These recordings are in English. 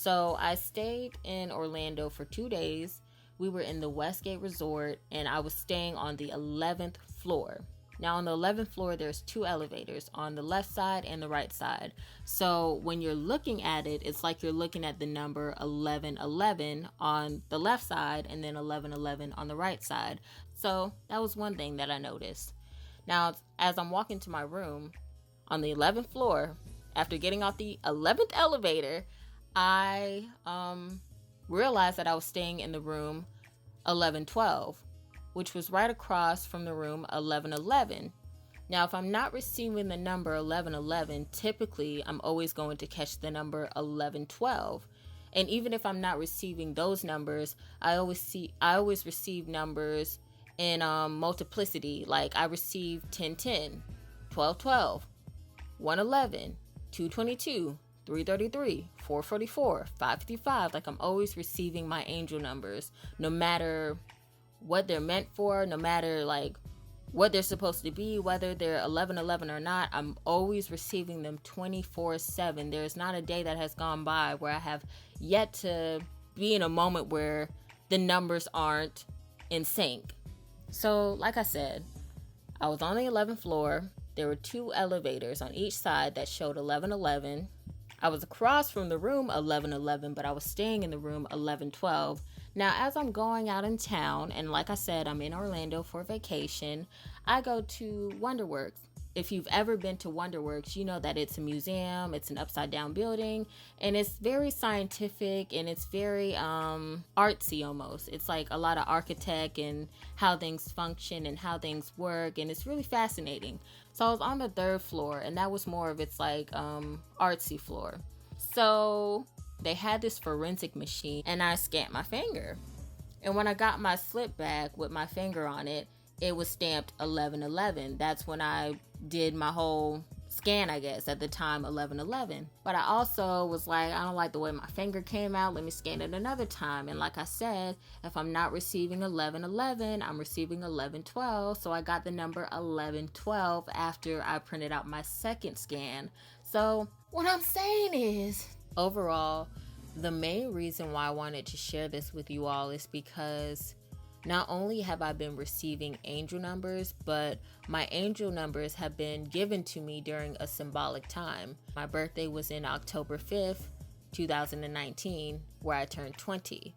So I stayed in Orlando for 2 days. We were in the Westgate Resort and I was staying on the 11th floor. Now on the 11th floor, there's two elevators on the left side and the right side. So when you're looking at it, it's like you're looking at the number 1111 on the left side and then 1111 on the right side. So that was one thing that I noticed. Now, as I'm walking to my room on the 11th floor, after getting off the 11th elevator, I realized that I was staying in the room 1112, which was right across from the room 1111. Now, if I'm not receiving the number 1111, typically I'm always going to catch the number 1112. And even if I'm not receiving those numbers, I always receive numbers in multiplicity. Like I receive 1010, 1212, 111, 222, 333, 444, 555. Like I'm always receiving my angel numbers, no matter what they're meant for, no matter like what they're supposed to be, whether they're 1111 or not. I'm always receiving them 24/7. There's not a day that has gone by where I have yet to be in a moment where the numbers aren't in sync. So like I said, I was on the 11th floor. There were two elevators on each side that showed 1111. I was across from the room 1111, but I was staying in the room 1112. Now, as I'm going out in town, and like I said, I'm in Orlando for vacation, I go to Wonderworks. If you've ever been to Wonderworks, you know that it's a museum, it's an upside down building, and it's very scientific and it's very artsy almost. It's like a lot of architect and how things function and how things work, and it's really fascinating. So I was on the third floor, and that was more of its like artsy floor. So they had this forensic machine, and I scanned my finger. And when I got my slip back with my finger on it, it was stamped 1111. That's when I did my whole scan, I guess, at the time, 1111. But I also was like, I don't like the way my finger came out. Let me scan it another time. And like I said, if I'm not receiving 1111, I'm receiving 1112. So I got the number 1112 after I printed out my second scan. So what I'm saying is, overall, the main reason why I wanted to share this with you all is because not only have I been receiving angel numbers, but my angel numbers have been given to me during a symbolic time. My birthday was in October 5th, 2019, where I turned 20.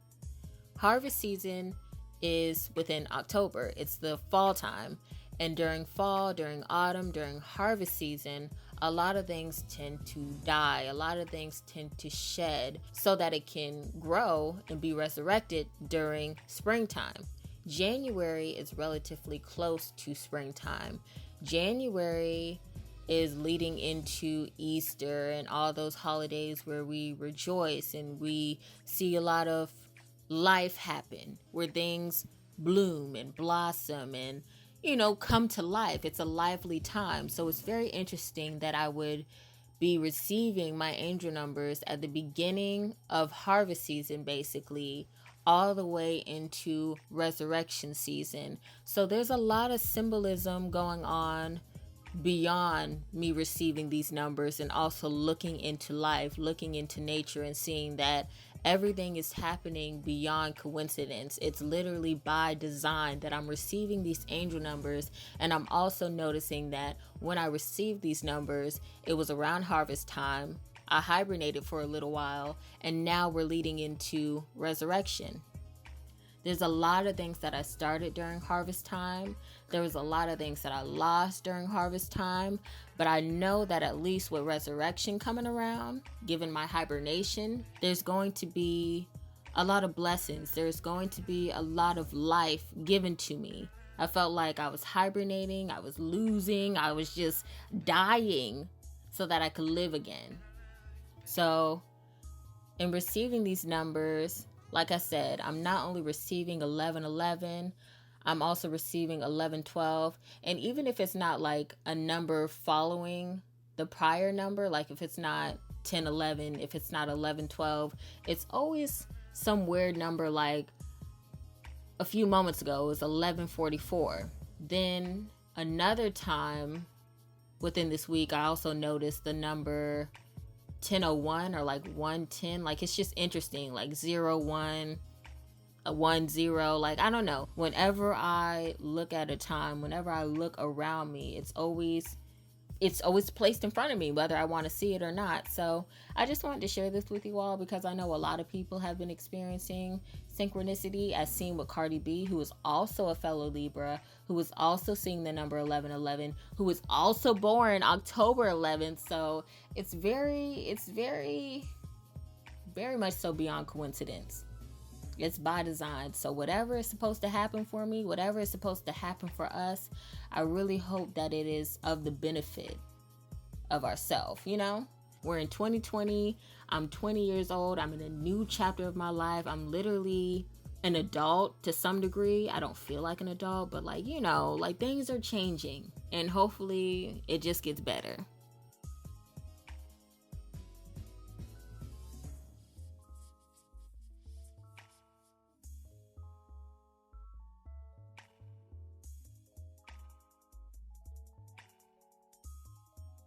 Harvest season is within October. It's the fall time. And during fall, during autumn, during harvest season, a lot of things tend to die. A lot of things tend to shed so that it can grow and be resurrected during springtime. January is relatively close to springtime. January is leading into Easter and all those holidays where we rejoice and we see a lot of life happen, where things bloom and blossom and, come to life. It's a lively time. So it's very interesting that I would be receiving my angel numbers at the beginning of harvest season, basically, all the way into resurrection season. So there's a lot of symbolism going on beyond me receiving these numbers, and also looking into life, looking into nature, and seeing that everything is happening beyond coincidence. It's literally by design that I'm receiving these angel numbers. And I'm also noticing that when I received these numbers, it was around harvest time. I hibernated for a little while, and now we're leading into resurrection. There's a lot of things that I started during harvest time. There was a lot of things that I lost during harvest time. But I know that at least with resurrection coming around, given my hibernation, there's going to be a lot of blessings. There's going to be a lot of life given to me. I felt like I was hibernating, I was losing, I was just dying so that I could live again. So in receiving these numbers, like I said, I'm not only receiving 1111, I'm also receiving 1112. And even if it's not like a number following the prior number, like if it's not 1011, if it's not 1112, it's always some weird number. Like a few moments ago, it was 1144. Then another time within this week, I also noticed the number 1001 or like 110. Like, it's just interesting. Like 01, a 10. Like, I don't know. Whenever I look at a time, whenever I look around me, it's always placed in front of me, whether I want to see it or not. So I just wanted to share this with you all because I know a lot of people have been experiencing synchronicity, as seen with Cardi B, who is also a fellow Libra, who is also seeing the number 1111, who was also born October 11th. So it's very much so beyond coincidence. It's by design. So whatever is supposed to happen for me, whatever is supposed to happen for us, I really hope that it is of the benefit of ourselves, you know? We're in 2020. I'm 20 years old. I'm in a new chapter of my life. I'm literally an adult to some degree. I don't feel like an adult, but like, you know, like things are changing and hopefully it just gets better.